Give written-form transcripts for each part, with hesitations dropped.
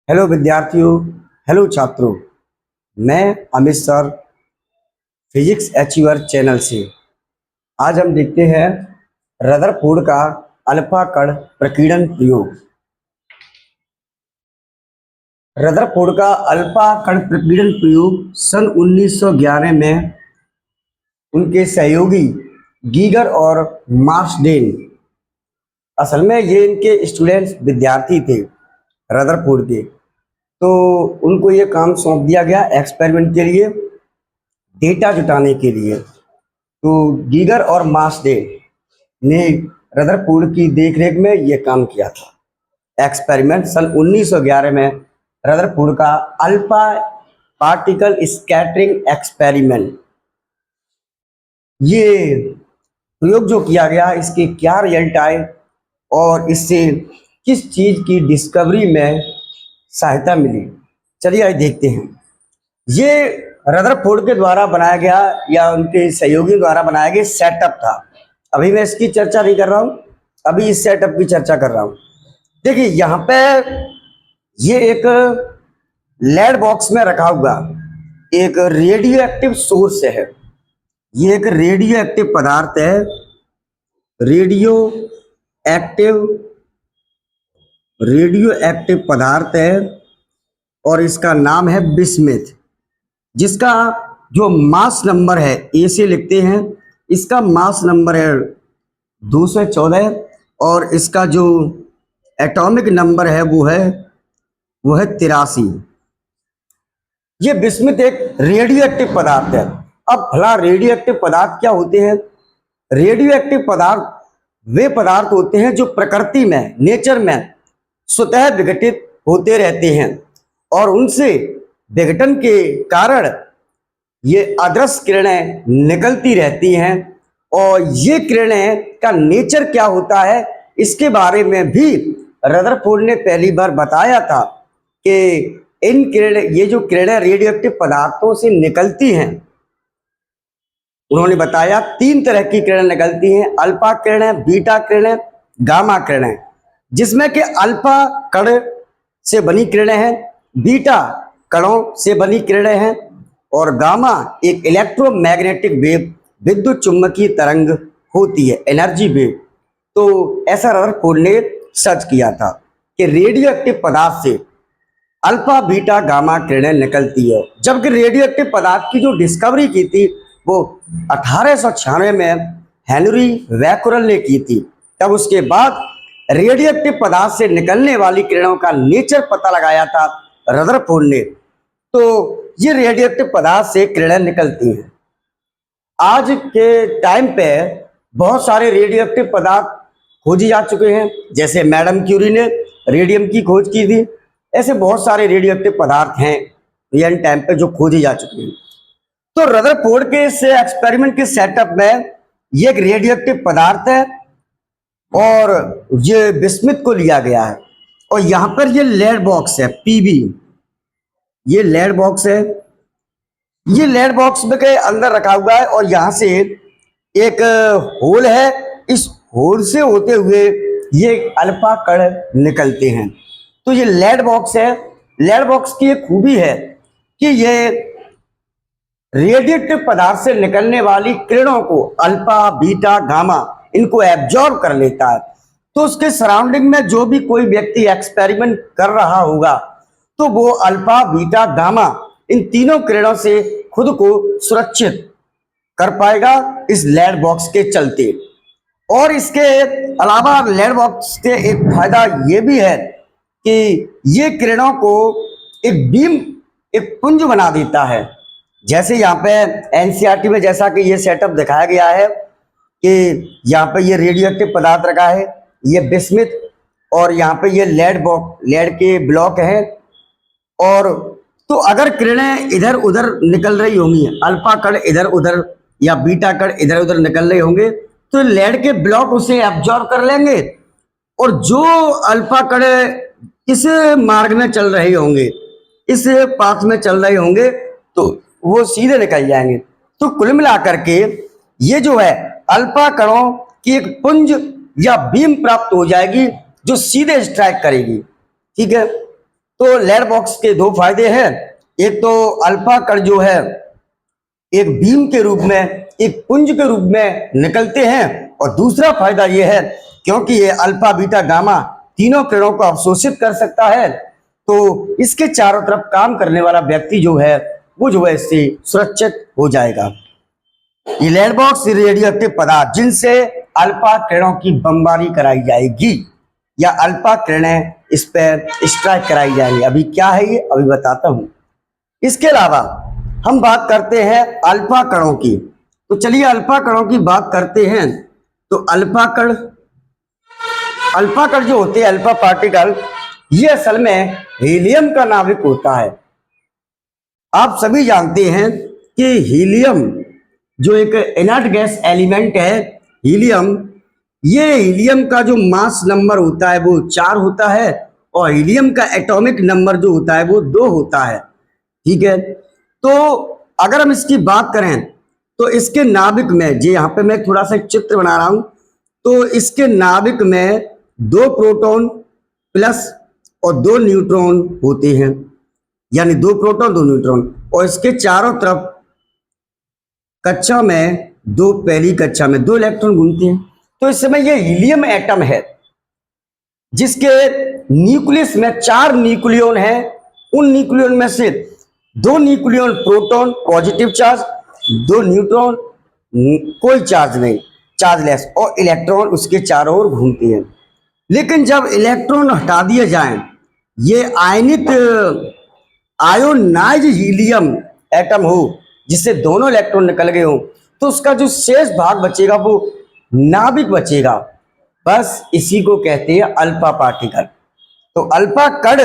Hello विद्यार्थियों, hello छात्रों। मैं Amit sir, physics achiever channel से। आज हम देखते हैं रदरफोर्ड का अल्फा कण प्रकीर्णन प्रयोग। रदरफोर्ड का अल्फा कण प्रकीर्णन प्रयोग सन 1911 में उनके सहयोगी गीगर और मार्सडेन, असल में ये इनके स्टूडेंट्स विद्यार्थी थे रदरफोर्ड के, तो उनको ये काम सौंप दिया गया एक्सपेरिमेंट के लिए, डेटा जुटाने के लिए। तो गीगर और मार्सडेन ने रदरफोर्ड की देखरेख में ये काम किया था। एक्सपेरिमेंट सन 1911 में रदरफोर्ड का अल्फा पार्टिकल स्कैटरिंग एक्सपेरिमेंट, ये प्रयोग जो किया गया, इसके क्या रिजल्ट आए और इससे किस चीज़ की डिस्कवरी में सहायता मिली, चलिए आज देखते हैं। ये रदरफोर्ड के द्वारा बनाया गया या उनके सहयोगी द्वारा बनाया गया सेटअप था। अभी मैं इसकी चर्चा नहीं कर रहा हूँ, अभी इस सेटअप की चर्चा कर रहा हूँ। देखिए यहाँ पे ये एक लेड बॉक्स में रखा हुआ एक रेडियो एक्टिव सोर्स है। ये एक रेडियो एक्टिव पदार्थ है, रेडियो एक्टिव पदार्थ है, और इसका नाम है बिस्मिथ, जिसका जो मास नंबर है ए से लिखते हैं, इसका मास नंबर है 214 और इसका जो एटॉमिक नंबर है वो है 83। ये बिस्मिथ एक रेडियो एक्टिव पदार्थ है। अब भला रेडियो एक्टिव पदार्थ क्या होते हैं? रेडियो एक्टिव पदार्थ वे पदार्थ होते हैं जो प्रकृति में, नेचर में स्वतः विघटित होते रहते हैं और उनसे विघटन के कारण ये अदृश्य किरणें निकलती रहती हैं। और ये किरणें का नेचर क्या होता है, इसके बारे में भी रदरफोर्ड ने पहली बार बताया था कि इन किरणें, ये जो किरणें रेडियो एक्टिव पदार्थों से निकलती हैं, उन्होंने बताया 3 तरह की किरणें निकलती हैं: अल्फा किरणें, बीटा किरणें, गामा किरणें। जिसमें कि अल्फा कण से बनी किरणें हैं, बीटा कणों से बनी किरणें हैं, और गामा एक इलेक्ट्रोमैग्नेटिक वेव, विद्युत चुम्बकीय तरंग होती है, एनर्जी वेव। तो ऐसा रदरफोर्ड ने सर्च किया था कि रेडियो एक्टिव पदार्थ से अल्फा, बीटा, गामा किरणें निकलती है। जबकि रेडियो एक्टिव पदार्थ की जो डिस्कवरी की थी वो 1896 में हेनरी बैकरल ने की थी। तब उसके बाद रेडियो एक्टिव पदार्थ से निकलने वाली किरणों का नेचर पता लगाया था रदरफोर्ड ने। तो ये रेडियो एक्टिव पदार्थ से किरणें निकलती हैं। आज के टाइम पे बहुत सारे रेडियो एक्टिव पदार्थ खोजे जा चुके हैं, जैसे मैडम क्यूरी ने रेडियम की खोज की थी। ऐसे बहुत सारे रेडियो एक्टिव पदार्थ हैं रियल टाइम पे जो खोजे जा चुके हैं। तो रदरफोर्ड के इस एक्सपेरिमेंट के सेटअप में ये एक रेडियो एक्टिव पदार्थ है और ये बिस्मिथ को लिया गया है, और यहाँ पर ये लेड बॉक्स है पीबी, ये लेड बॉक्स है, ये लेड बॉक्स में के अंदर रखा हुआ है, और यहाँ से एक होल है, इस होल से होते हुए ये अल्फा कण निकलते हैं। तो ये लेड बॉक्स है। लेड बॉक्स की एक खूबी है कि ये रेडियोएक्टिव पदार्थ से निकलने वाली किरणों को, अल्फा, बीटा, गामा, इनको एब्जॉर्ब कर लेता है। तो उसके सराउंडिंग में जो भी कोई व्यक्ति एक्सपेरिमेंट कर रहा होगा तो वो अल्फा, बीटा, गामा, इन तीनों किरणों से खुद को सुरक्षित कर पाएगा इस लेड बॉक्स के चलते। और इसके अलावा लेड बॉक्स के एक फायदा ये भी है कि ये किरणों को एक बीम, एक पुंज बना देता है। जैसे यहाँ पे एनसीईआरटी में जैसा कि ये सेटअप दिखाया गया है कि यहाँ पे ये रेडियो एक्टिव पदार्थ रखा है, ये बिस्मिथ, और यहाँ पे ये लेड के ब्लॉक हैं। और तो अगर किरणें इधर उधर निकल रही होंगी, अल्फा कण इधर उधर या बीटा कण इधर उधर निकल रहे होंगे, तो लेड के ब्लॉक उसे एब्जॉर्ब कर लेंगे, और जो अल्फा कण इस मार्ग में चल रहे होंगे, इस पाथ में चल रहे होंगे, तो वो सीधे निकल जाएंगे। तो कुल मिलाकर के ये जो है अल्फा कणों की एक पुंज या बीम प्राप्त हो जाएगी जो सीधे स्ट्राइक करेगी। ठीक है, तो लेड बॉक्स के दो फायदे हैं। एक तो अल्फा कण जो है एक बीम के रूप में, एक पुंज के रूप में निकलते हैं, और दूसरा फायदा यह है क्योंकि ये अल्फा बीटा गामा तीनों किरणों को अवशोषित कर सकता है, तो इसके चारों तरफ काम करने वाला व्यक्ति जो है वो जो है इससे सुरक्षित हो जाएगा। ये लेड बॉक्स रेडियो एक्टिव पदार्थ जिनसे अल्फा किरणों की बमबारी कराई जाएगी या अल्फा किरणें इस पर स्ट्राइक कराई जाएंगी। अभी क्या है ये अभी बताता हूं। इसके अलावा हम बात करते हैं अल्फा कणों की। तो चलिए अल्फा कणों की बात करते हैं। तो अल्फा कण जो होते हैं, अल्फा पार्टिकल, ये असल में हीलियम का नाभिक होता है। आप सभी जानते हैं कि हीलियम जो एक इनर्ट गैस एलिमेंट है, हीलियम, ये हीलियम का जो मास नंबर होता है वो 4 होता है, और हीलियम का एटॉमिक नंबर जो होता है वो 2 होता है। ठीक है, तो अगर हम इसकी बात करें तो इसके नाभिक में, जी यहाँ पे मैं थोड़ा सा चित्र बना रहा हूं, तो इसके नाभिक में 2 प्रोटॉन प्लस और 2 न्यूट्रॉन होते हैं, यानी 2 प्रोटॉन 2 न्यूट्रॉन, और इसके चारों तरफ कक्षा में पहली कक्षा में 2 इलेक्ट्रॉन घूमते हैं। तो इस समय ये हीलियम एटम है जिसके न्यूक्लियस में 4 न्यूक्लियॉन है। उन न्यूक्लियॉन में से 2 nucleon proton positive charge, 2 neutron कोई चार्ज नहीं, चार्जलेस, और इलेक्ट्रॉन उसके चारों ओर घूमते हैं। लेकिन जब इलेक्ट्रॉन हटा दिए जाएं, ये आयोनाइज हीलियम एटम हो जिससे दोनों इलेक्ट्रॉन निकल गए हो, तो उसका जो शेष भाग बचेगा वो नाभिक बचेगा। बस इसी को कहते हैं अल्फा पार्टिकल। तो अल्फा कण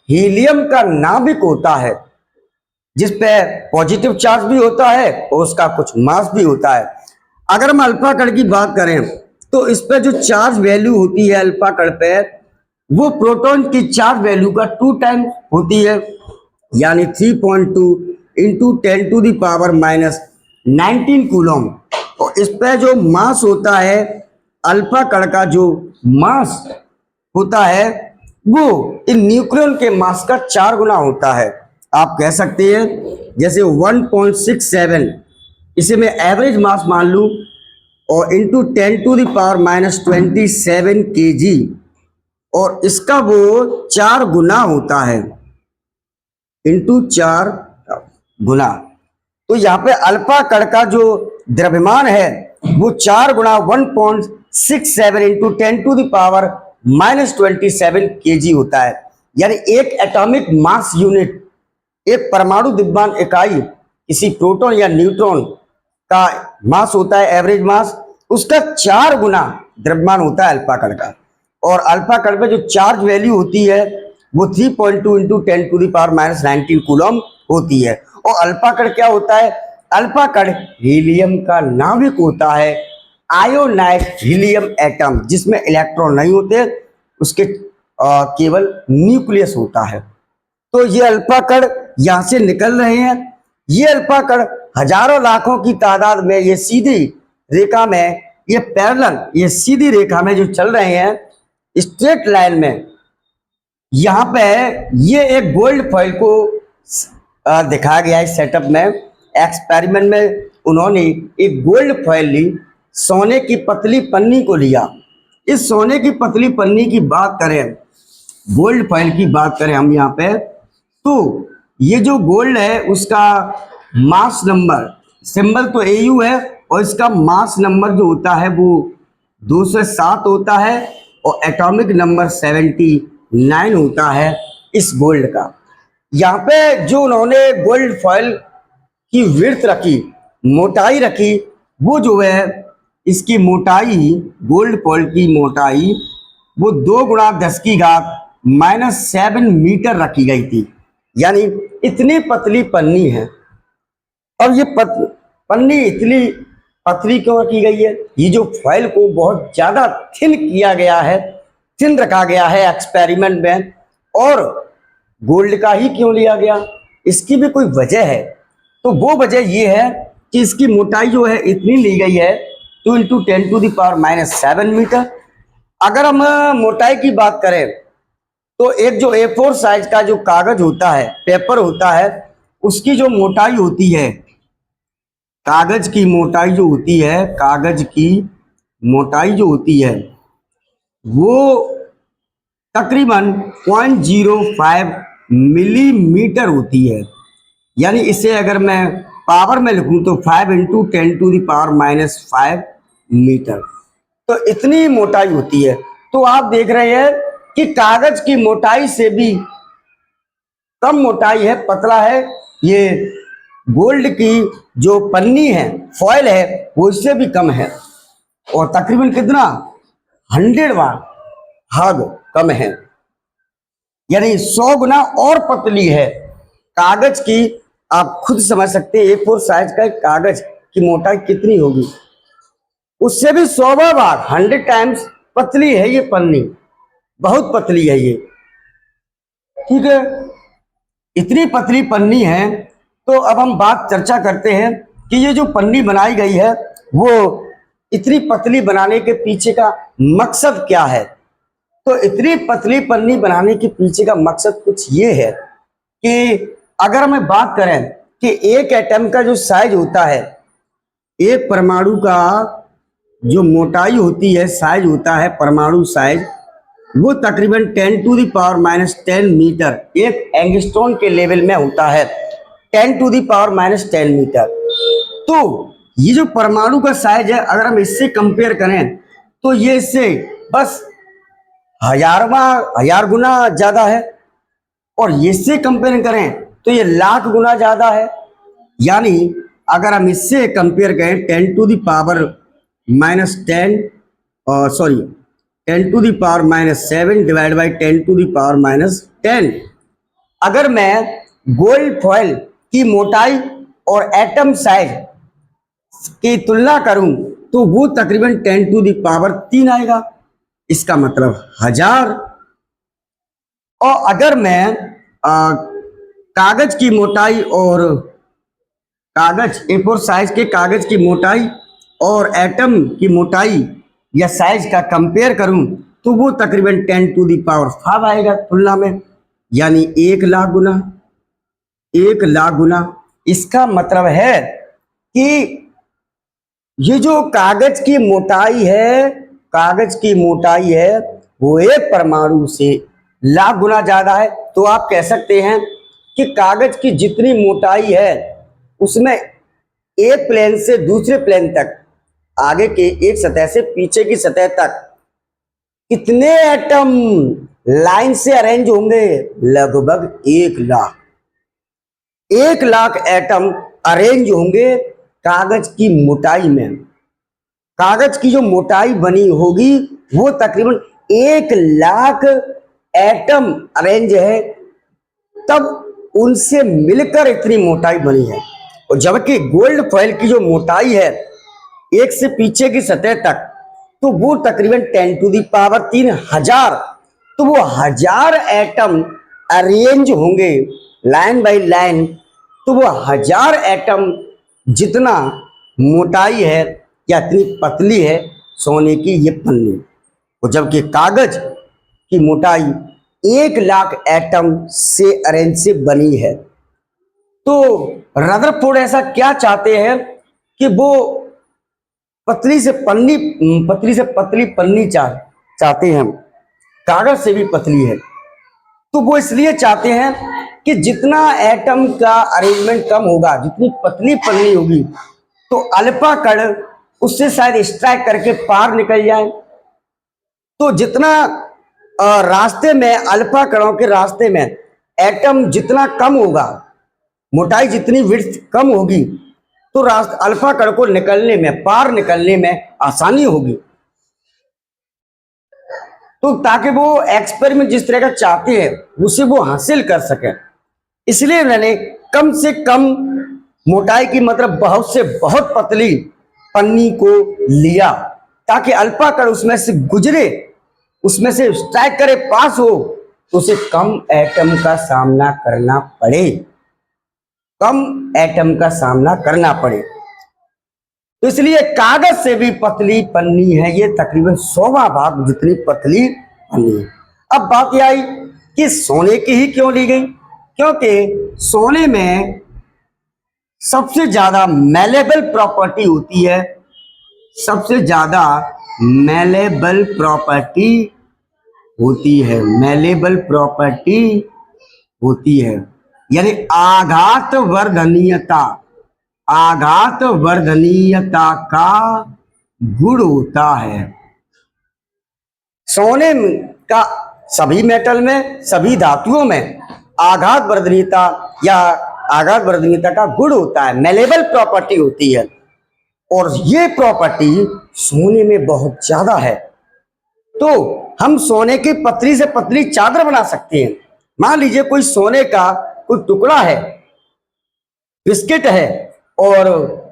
हीलियम का नाभिक होता है जिस पे पॉजिटिव चार्ज भी होता है और उसका कुछ मास भी होता है। अगर हम अल्फा कण की बात करें तो इस पे जो चार्ज वैल्यू होती है अल्फा कण पे, वो प्रोटॉन की चार्ज वैल्यू का 2 टाइम होती है, यानी 3.2 इंटू 10⁻⁻19 कूलम। और इस पे जो मास होता है, अल्फा कण का जो मास होता है वो इन न्यूक्लियन के मास का 4 गुना होता है। आप कह सकते हैं जैसे 1.67, इसे मैं एवरेज मास मान लूं, और इंटू 10⁻⁻27 kg, और इसका वो 4 गुना होता है, इंटू 4 गुना। तो यहाँ पे अल्फा कण का जो द्रव्यमान है वो 4 गुना 1.67 इंटू 10⁻⁻27 kg होता है। यानी एक एटॉमिक मास यूनिट, एक परमाणु द्रव्यमान इकाई किसी प्रोटॉन या न्यूट्रॉन का मास होता है, एवरेज मास, उसका 4 गुना द्रव्यमान होता है अल्फा कण का। और अल्फा कण पे जो चार्ज वैल्यू होती है वो 3.2 इंटू 10⁻⁻19 कूलम होती है। और अल्फा कण क्या होता है? अल्फा कण हीलियम का नाभिक होता है, आयोनाइज्ड हीलियम एटम, जिसमें इलेक्ट्रॉन नहीं होते, उसके केवल न्यूक्लियस होता है। तो ये अल्फा कण यहाँ से निकल रहे हैं। ये अल्फा कण हजारों लाखों की तादाद में ये सीधी रेखा में, ये पैरेलल, ये सीधी रेखा में जो चल रहे हैं स्ट्रेट लाइन में, यहाँ पे ये एक गोल्ड फॉइल को दिखाया गया है सेटअप में। एक्सपेरिमेंट में उन्होंने एक गोल्ड फॉइल ली, सोने की पतली पन्नी को लिया। इस सोने की पतली पन्नी की बात करें, गोल्ड फॉइल की बात करें हम यहाँ पे, तो ये जो गोल्ड है उसका मास नंबर, सिंबल तो AU है, और इसका मास नंबर जो होता है वो 207 होता है, और एटॉमिक नंबर 79 होता है इस गोल्ड का। यहाँ पे जो उन्होंने गोल्ड फॉइल की विड्थ रखी, मोटाई रखी, वो जो है इसकी मोटाई, गोल्ड फॉइल की मोटाई वो 2 गुणा 10⁻⁻7 मीटर रखी गई थी। यानी इतनी पतली पन्नी है। अब ये पन्नी इतनी पतली क्यों रखी गई है? ये जो फॉइल को बहुत ज्यादा थिन किया गया है, थिन रखा गया है एक्सपेरिमेंट में, और गोल्ड का ही क्यों लिया गया? इसकी भी कोई वजह है। तो वो वजह ये है कि इसकी मोटाई जो है इतनी ली गई है 2 इंटू 10⁻⁻7 मीटर। अगर हम मोटाई की बात करें तो एक जो A4 साइज का जो कागज होता है, पेपर होता है, उसकी जो मोटाई होती है, कागज की मोटाई जो होती है, कागज की मोटाई जो होती है वो तकरीबन 0.05 मिलीमीटर होती है। यानी इसे अगर मैं पावर में लिखूं तो 5 इंटू 10⁻⁻5 मीटर, तो इतनी मोटाई होती है। तो आप देख रहे हैं कि कागज की मोटाई से भी कम मोटाई है, पतला है ये। गोल्ड की जो पन्नी है, फॉयल है, वो इससे भी कम है और तकरीबन कितना 100 भाग कम है, यानी 100 गुना और पतली है कागज की। आप खुद समझ सकते हैं A4 साइज का कागज की मोटाई कितनी होगी, उससे भी 100 भाग 100 टाइम्स पतली है ये पन्नी, बहुत पतली है ये। ठीक है, इतनी पतली पन्नी है। तो अब हम बात चर्चा करते हैं कि ये जो पन्नी बनाई गई है वो इतनी पतली बनाने के पीछे का मकसद क्या है। तो इतनी पतली पन्नी बनाने के पीछे का मकसद कुछ ये है कि अगर हमें बात करें कि एक एटम का जो साइज होता है, एक परमाणु का जो मोटाई होती है, साइज होता है, परमाणु साइज, वो तकरीबन 10⁻⁻10 मीटर एक एंगस्ट्रॉन के लेवल में होता है, 10⁻⁻10 मीटर। तो ये जो परमाणु का साइज है, अगर हम इससे कंपेयर करें तो ये इससे बस हजार गुना ज्यादा है, और इससे कंपेयर करें तो ये लाख गुना ज्यादा है। यानी अगर हम इससे कंपेयर करें 10⁻⁻7 डिवाइड बाई 10⁻10, अगर मैं गोल्ड फॉयल की मोटाई और एटम साइज की तुलना करूं तो वो तकरीबन 10⁻³ आएगा, इसका मतलब 1000। और अगर मैं कागज की मोटाई और कागज A4 साइज के कागज की मोटाई और एटम की मोटाई या साइज का कंपेयर करूं तो वो तकरीबन 10⁵ आएगा तुलना में, यानी 1,00,000 गुना, 1,00,000 गुना। इसका मतलब है कि ये जो कागज की मोटाई है, कागज की मोटाई है, वो एक परमाणु से लाख गुना ज्यादा है। तो आप कह सकते हैं कि कागज की जितनी मोटाई है उसमें एक प्लेन से दूसरे प्लेन तक, आगे के एक सतह से पीछे की सतह तक कितने एटम लाइन से अरेंज होंगे, लगभग 1,00,000, 1,00,000 एटम अरेंज होंगे कागज की मोटाई में। कागज की जो मोटाई बनी होगी वो तकरीबन 1,00,000 एटम अरेंज है, तब उनसे मिलकर इतनी मोटाई बनी है। और जबकि गोल्ड फॉयल की जो मोटाई है एक से पीछे की सतह तक, तो वो तकरीबन 10⁻³ 1000, तो वो 1000 एटम अरेंज होंगे लाइन बाय लाइन, तो वो 1000 एटम जितना मोटाई है या इतनी पतली है सोने की ये पन्नी। और जबकि कागज की मोटाई 1,00,000 एटम से अरेंज से बनी है। तो रदरफोर्ड ऐसा क्या चाहते हैं कि वो पतली से पतली पन्नी चाहते हैं, कागज से भी पतली है। तो वो इसलिए चाहते हैं कि जितना एटम का अरेंजमेंट कम होगा, जितनी पतली पन्नी होगी, तो अल्फा कण उससे शायद स्ट्राइक करके पार निकल जाए। तो जितना रास्ते में, अल्फा कणों के रास्ते में एटम जितना कम होगा, मोटाई जितनी विड्थ कम होगी, तो अल्फा कण को निकलने में, पार निकलने में आसानी होगी। तो ताकि वो एक्सपेरिमेंट जिस तरह का चाहते हैं उसे वो हासिल कर सके, इसलिए मैंने कम से कम मोटाई की, मतलब बहुत से बहुत पतली पन्नी को लिया, ताकि अल्फा कण उसमें से गुजरे, उसमें से स्ट्राइक करे, पास हो, तो उसे कम एटम का सामना करना पड़े, कम एटम का सामना करना पड़े। तो इसलिए कागज से भी पतली पन्नी है ये, तकरीबन 100वां भाग जितनी पतली पन्नी है। अब बात यह आई कि सोने की ही क्यों ली गई, क्योंकि सोने में सबसे ज्यादा मेलेबल प्रॉपर्टी होती है, सबसे ज्यादा मेलेबल प्रॉपर्टी होती है, मेलेबल प्रॉपर्टी होती है, यानी आघात वर्धनीयता, आघात वर्धनीयता का गुण होता है। सोने का सभी मेटल में, सभी धातुओं में आघात वर्धनीयता या आघात वर्धनीयता का गुण होता है, मेलेबल प्रॉपर्टी होती है, और ये प्रॉपर्टी सोने में बहुत ज्यादा है। तो हम सोने की पतली से पतली चादर बना सकते हैं। मान लीजिए कोई सोने का कोई टुकड़ा है, बिस्किट है, और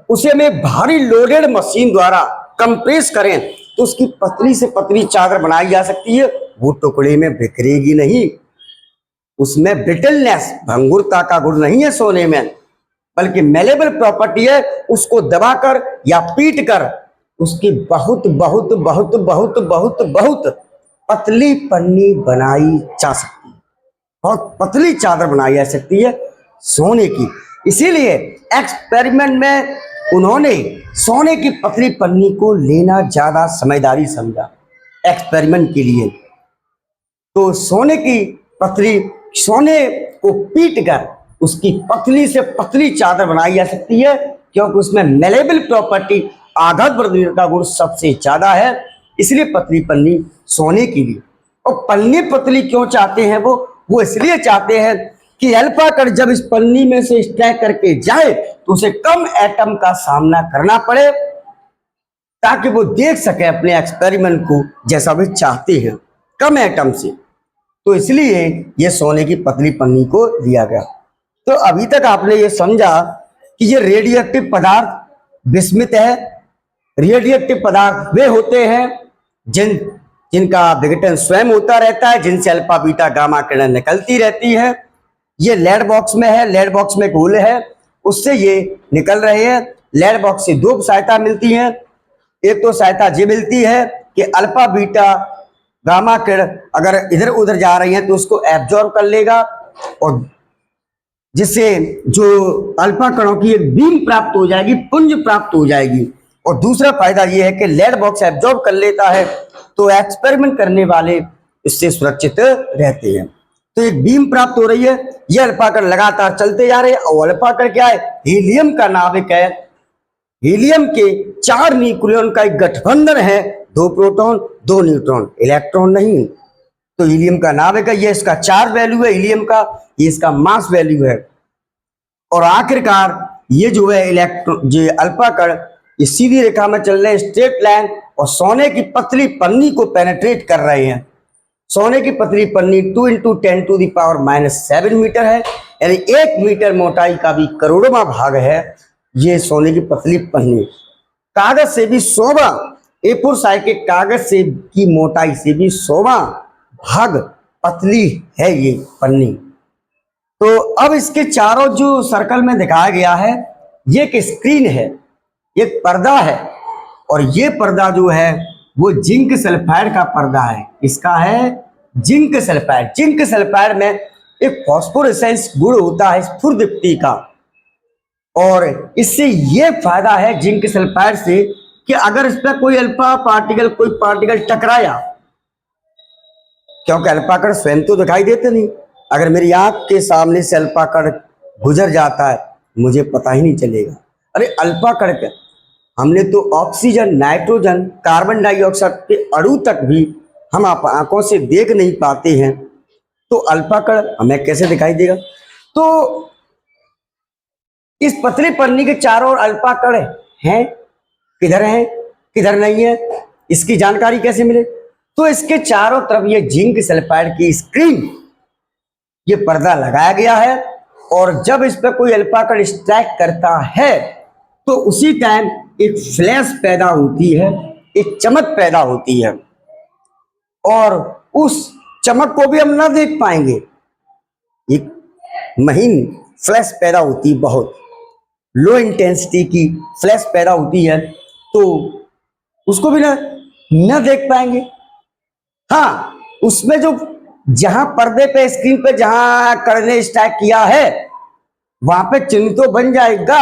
उसे में भारी लोडेड मशीन द्वारा कंप्रेस करें तो उसकी पतली से पतली चादर बनाई जा सकती है। वो टुकड़े में बिखरेगी नहीं, उसमें ब्रिटलनेस, भंगुरता का गुण नहीं है सोने में, बल्कि मेलेबल प्रॉपर्टी है। उसको दबाकर या पीट कर उसकी बहुत बहुत बहुत बहुत बहुत बहुत पतली पन्नी बनाई जा सकती है, बहुत पतली चादर बनाई जा सकती है सोने की। इसीलिए एक्सपेरिमेंट में उन्होंने सोने की पतली पन्नी को लेना ज्यादा समझदारी समझा एक्सपेरिमेंट के लिए। तो सोने की पतली, सोने को पीट कर उसकी पतली से पतली चादर बनाई जा सकती है, क्योंकि उसमें मेलेबल प्रॉपर्टी, आघात वर्धनीयता का गुण सबसे ज्यादा है। इसलिए पतली पन्नी सोने की भी। और पन्नी पतली क्यों चाहते हैं वो इसलिए चाहते हैं कि अल्फा कण जब इस पन्नी में से स्ट्रैक करके जाए तो उसे कम एटम का सामना करना पड़े, ताकि वो देख सके अपने एक्सपेरिमेंट को जैसा भी चाहते हैं, कम एटम से। तो इसलिए ये सोने की पतली पन्नी को लिया गया। तो अभी तक आपने ये समझा कि ये रेडियोएक्टिव पदार्थ विस्मित है। रेडियोएक्टिव पदार्थ वे होते हैं जिनका विघटन स्वयं होता रहता है, जिनसे अल्फा बीटा गामा किरण निकलती रहती है। ये लेड बॉक्स में है, लेड बॉक्स में गोल है, उससे ये निकल रहे हैं। लेड बॉक्स से दो सहायता मिलती है। एक तो सहायता ये मिलती है कि अल्फा बीटा गामा किरण अगर इधर उधर जा रही है तो उसको एब्जॉर्ब कर लेगा, और जिससे जो अल्फा कणों की एक बीम प्राप्त हो जाएगी, पुंज प्राप्त हो जाएगी। और दूसरा फायदा यह है कि लेड बॉक्स एब्जॉर्ब कर लेता है, तो एक्सपेरिमेंट करने वाले इससे सुरक्षित रहते हैं। तो एक बीम प्राप्त हो रही है, ये अल्फा कण लगातार चलते जा रहे हैं। और अल्फा कण क्या है? हीलियम का नाभिक है। हीलियम के 4 न्यूक्लियॉन का एक गठबंधन है, 2 प्रोटॉन 2 न्यूट्रॉन, इलेक्ट्रॉन नहीं। तो हीलियम का नाभिक है, ये इसका चार्ज वैल्यू है हीलियम का, ये इसका मास वैल्यू है। और आखिरकार ये जो है इलेक्ट्रॉन, जो अल्फा कण, ये सीधी रेखा में चल रहे हैं, स्ट्रेट लाइन, और सोने की पतली पन्नी को पेनिट्रेट कर रहे हैं। सोने की पतली पन्नी 2 × 10⁻⁷ मीटर है, यानी 1 मीटर मोटाई का भी करोड़वां भाग है ये सोने की पतली पन्नी। कागज से भी 100वां, A4 साइज के कागज से की मोटाई से भी 100वां भाग पतली है ये पन्नी। तो अब इसके चारों जो सर्कल में दिखाया गया है, ये एक स्क्रीन है, एक पर्दा है, और ये पर्दा जो है वो जिंक सल्फाइड का पर्दा है। इसका है जिंक सल्फाइड। जिंक सल्फाइड में एक फास्फोरेसेंस गुण होता है स्फुरदीप्ति का, और इससे ये फायदा है जिंक सल्फाइड से कि अगर इस पर कोई अल्फा पार्टिकल, कोई पार्टिकल टकराया, क्योंकि अल्फा कण स्वयं तो दिखाई देते नहीं, अगर मेरी आंख के सामने से अल्फा कण गुजर जाता है मुझे पता ही नहीं चलेगा। अरे अल्फा कण क्या, हमने तो ऑक्सीजन, नाइट्रोजन, कार्बन डाइऑक्साइड के अणु तक भी हम आंखों से देख नहीं पाते हैं, तो अल्फा कण हमें कैसे दिखाई देगा? तो इस पतली पन्नी के चारों ओर अल्फा कण हैं, किधर हैं किधर नहीं है, इसकी जानकारी कैसे मिले? तो इसके चारों तरफ ये जिंक सल्फाइड की स्क्रीन, ये पर्दा लगाया गया है, और जब इस पर कोई अल्फा कण स्ट्राइक करता है तो उसी टाइम एक फ्लैश पैदा होती है, एक चमक पैदा होती है, और उस चमक को भी हम ना देख पाएंगे। एक महीन फ्लैश पैदा होती है, बहुत लो इंटेंसिटी की फ्लैश पैदा होती है, तो उसको भी ना देख पाएंगे। हाँ, उसमें जो जहां पर्दे पे स्क्रीन पे जहां करने स्टार्ट किया है वहां पे चिन्ह तो बन जाएगा,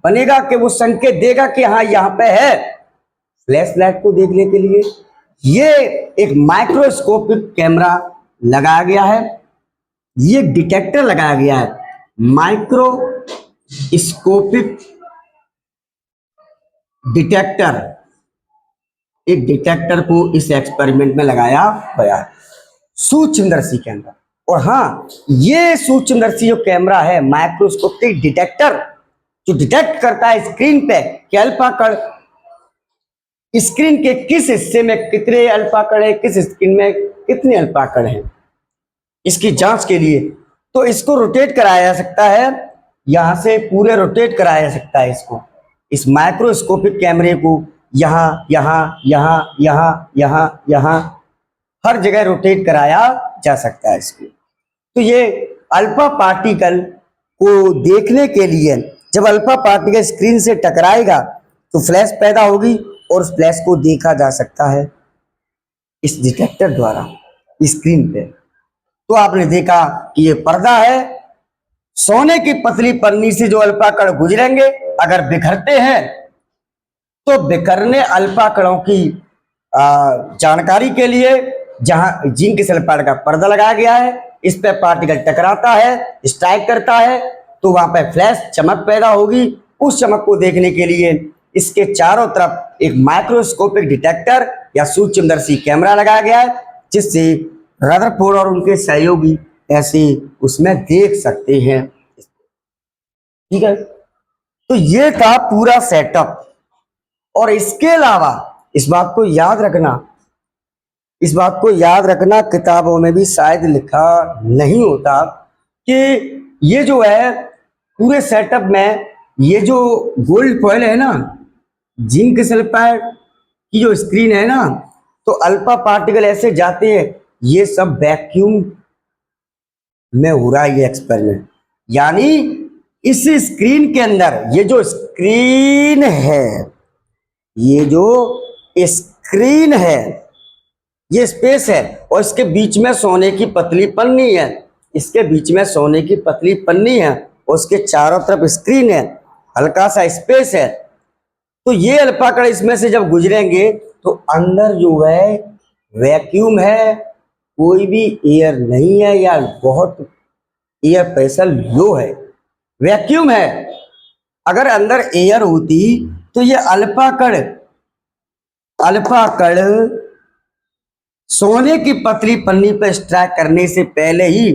बनेगा कि वो संकेत देगा कि हाँ यहाँ पे है। फ्लैश लाइट को देखने के लिए ये एक माइक्रोस्कोपिक कैमरा लगाया गया है, ये डिटेक्टर लगाया गया है, माइक्रोस्कोपिक डिटेक्टर। एक डिटेक्टर को इस एक्सपेरिमेंट में लगाया गया है सूक्ष्मदर्शी के अंदर। और हाँ, ये सूक्ष्मदर्शी जो कैमरा है, माइक्रोस्कोपिक डिटेक्टर, जो डिटेक्ट करता है स्क्रीन पे कि अल्फा कण स्क्रीन के किस हिस्से में कितने अल्फा कण है, किस स्क्रीन में कितने अल्फा कण है, इसकी जांच के लिए तो इसको रोटेट कराया जा सकता है, यहां से पूरे रोटेट कराया जा सकता है इसको, इस माइक्रोस्कोपिक कैमरे को यहां यहां यहां यहां यहां यहां हर जगह रोटेट कराया जा सकता है इसको। तो ये अल्फा पार्टिकल को देखने के लिए जब अल्फा पार्टिकल स्क्रीन से टकराएगा तो फ्लैश पैदा होगी और उस फ्लैश को देखा जा सकता है इस डिटेक्टर द्वारा स्क्रीन पे। तो आपने देखा कि ये पर्दा है, सोने की पतली पन्नी से जो अल्फा कण गुजरेंगे अगर बिखरते हैं तो बिखरने अल्फा कणों की जानकारी के लिए जहां जिंक सल्फाइड का पर्दा लगाया गया है, इस पे पार्टिकल टकराता है, स्ट्राइक करता है तो वहां पे फ्लैश चमक पैदा होगी। उस चमक को देखने के लिए इसके चारों तरफ एक माइक्रोस्कोपिक डिटेक्टर या सूक्ष्मदर्शी कैमरा लगाया गया है, जिससे रदरफोर्ड और उनके सहयोगी ऐसे उसमें देख सकते हैं। ठीक है, तो ये था पूरा सेटअप। और इसके अलावा इस बात को याद रखना, किताबों में भी शायद लिखा नहीं होता कि ये जो है पूरे सेटअप में ये जो गोल्ड फॉइल है ना, जिंक सल्फाइड की जो स्क्रीन है ना, तो अल्फा पार्टिकल ऐसे जाते हैं, ये सब वैक्यूम में हो रहा है ये एक्सपेरिमेंट। यानी इस स्क्रीन के अंदर ये जो स्क्रीन है, ये स्पेस है और इसके बीच में सोने की पतली पन्नी है, और उसके चारों तरफ स्क्रीन है, हल्का सा स्पेस है। तो ये अल्फा कण इसमें से जब गुजरेंगे तो अंदर जो है वैक्यूम है, कोई भी एयर नहीं है या बहुत एयर प्रेशर लो है, वैक्यूम है। अगर अंदर एयर होती तो ये अल्फा कण सोने की पतली पन्नी पर स्ट्राइक करने से पहले ही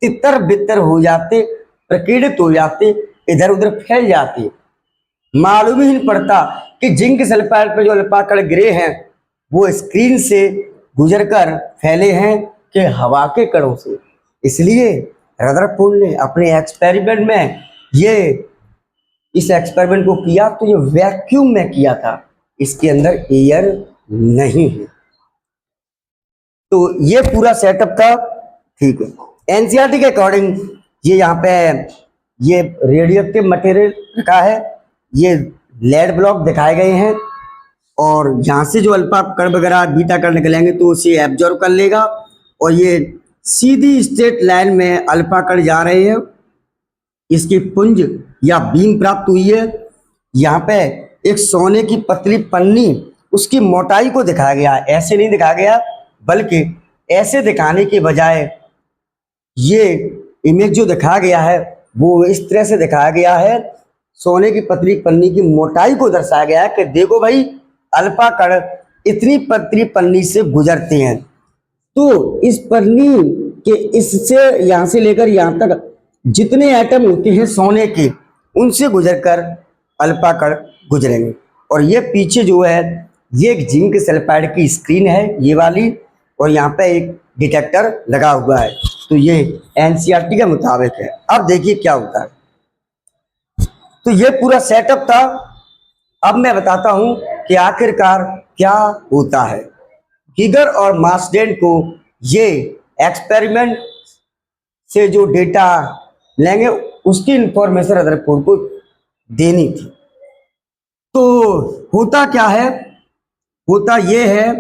तितर बितर हो जाते, प्रकीर्णित हो जाते, इधर उधर फैल जाते। मालूम ही नहीं पड़ता कि जिंक सल्फाइड पर जो अल्फा कण गिरे हैं वो स्क्रीन से गुजरकर फैले हैं कि हवा के कणों से। इसलिए रदरफोर्ड ने अपने एक्सपेरिमेंट में इस एक्सपेरिमेंट को किया तो ये वैक्यूम में किया था, इसके अंदर एयर नहीं है। तो ये पूरा सेटअप था। ठीक है, एनसीईआरटी के अकॉर्डिंग ये यहाँ पे ये रेडियोएक्टिव मटेरियल रखा है, ये लेड ब्लॉक दिखाए गए हैं और यहाँ से जो अल्फा कण वगैरह बीटा कण निकलेंगे तो उसे एब्जॉर्ब कर लेगा और ये सीधी स्ट्रेट लाइन में अल्फा कण जा रहे हैं, इसकी पुंज या बीम प्राप्त हुई है। यहाँ पे एक सोने की पतली पन्नी, उसकी मोटाई को दिखाया गया, ऐसे नहीं दिखाया गया बल्कि ऐसे दिखाने के बजाय ये इमेज जो दिखाया गया है वो इस तरह से दिखाया गया है, सोने की पतली पन्नी की मोटाई को दर्शाया गया है कि देखो भाई अल्फा कण इतनी पतली पन्नी से गुजरते हैं, तो इस पन्नी के इससे यहाँ से लेकर यहाँ तक जितने एटम होते हैं सोने के, उनसे गुजरकर अल्फा कण गुजरेंगे। और ये पीछे जो है ये एक जिंक सल्फाइड की स्क्रीन है ये वाली, और यहाँ पे एक डिटेक्टर लगा हुआ है। तो ये एनसीईआरटी के मुताबिक है। अब देखिए क्या होता है। तो ये पूरा सेटअप था। अब मैं बताता हूं कि आखिरकार क्या होता है। गीगर और मार्सडेन को ये एक्सपेरिमेंट से जो डेटा लेंगे उसकी इंफॉर्मेशन रदरफोर्ड को देनी थी। तो होता क्या है, होता ये है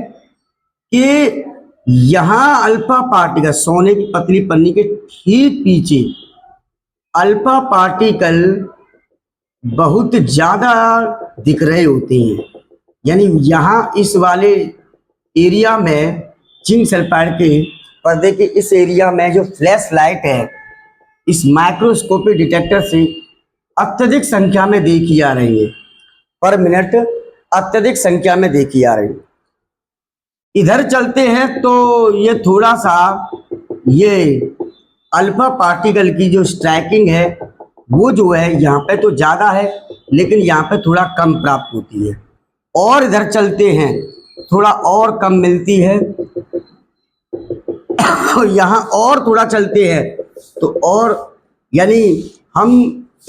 कि यहाँ अल्फा पार्टिकल, सोने की पतली पन्नी के ठीक पीछे अल्फा पार्टिकल बहुत ज्यादा दिख रहे होते हैं। यानी यहाँ इस वाले एरिया में जिंक सल्फाइड के पर्दे के इस एरिया में जो फ्लैश लाइट है इस माइक्रोस्कोपिक डिटेक्टर से अत्यधिक संख्या में देखी जा रही है, पर मिनट अत्यधिक संख्या में देखी जा रही है। इधर चलते हैं तो ये थोड़ा सा ये अल्फा पार्टिकल की जो स्ट्राइकिंग है वो जो है यहाँ पे तो ज़्यादा है, लेकिन यहाँ पे थोड़ा कम प्राप्त होती है। और इधर चलते हैं थोड़ा और कम मिलती है। यहाँ और थोड़ा चलते हैं तो और, यानी हम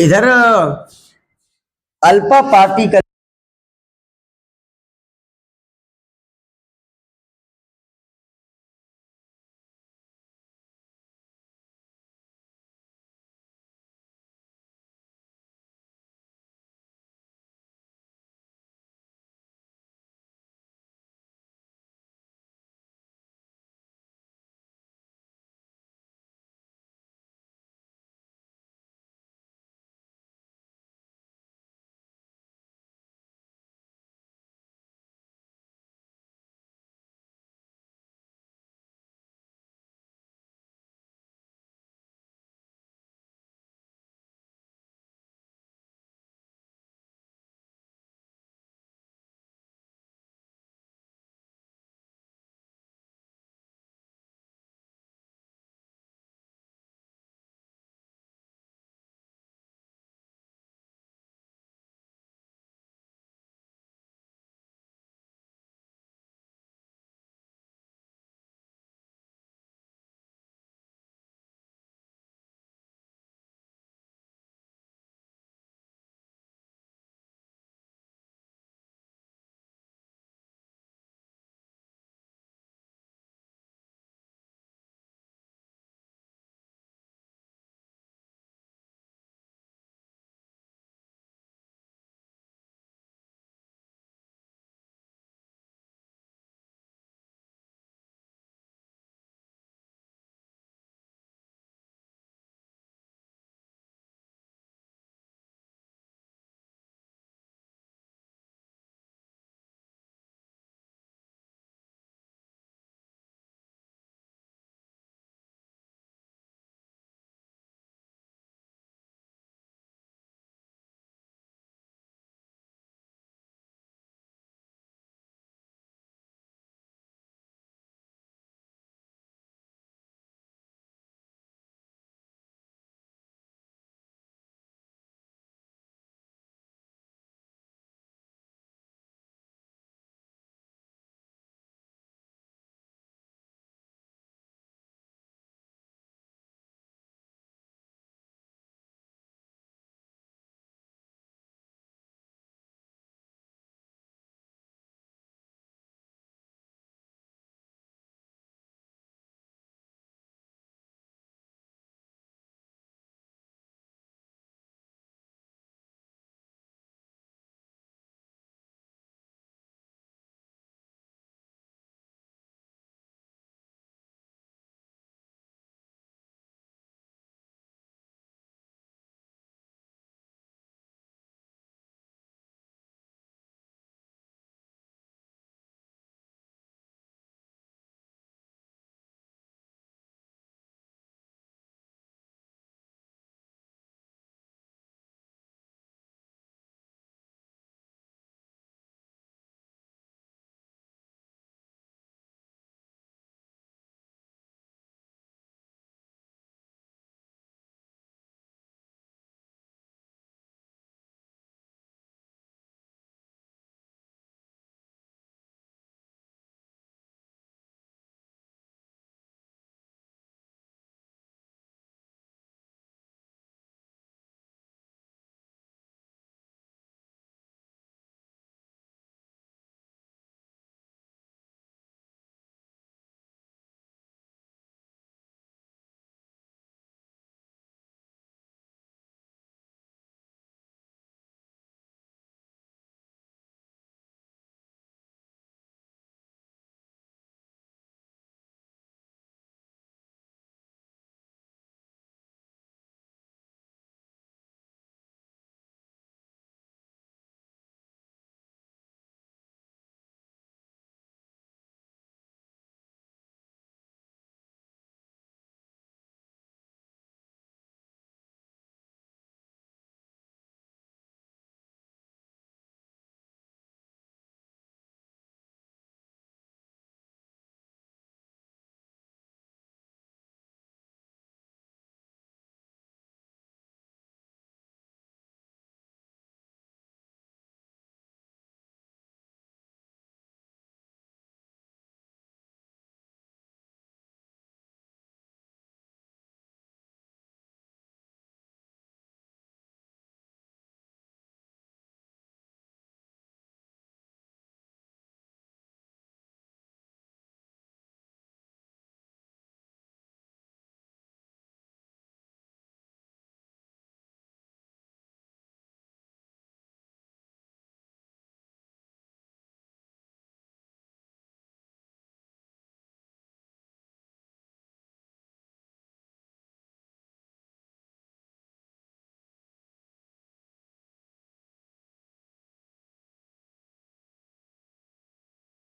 इधर अल्फा पार्टिकल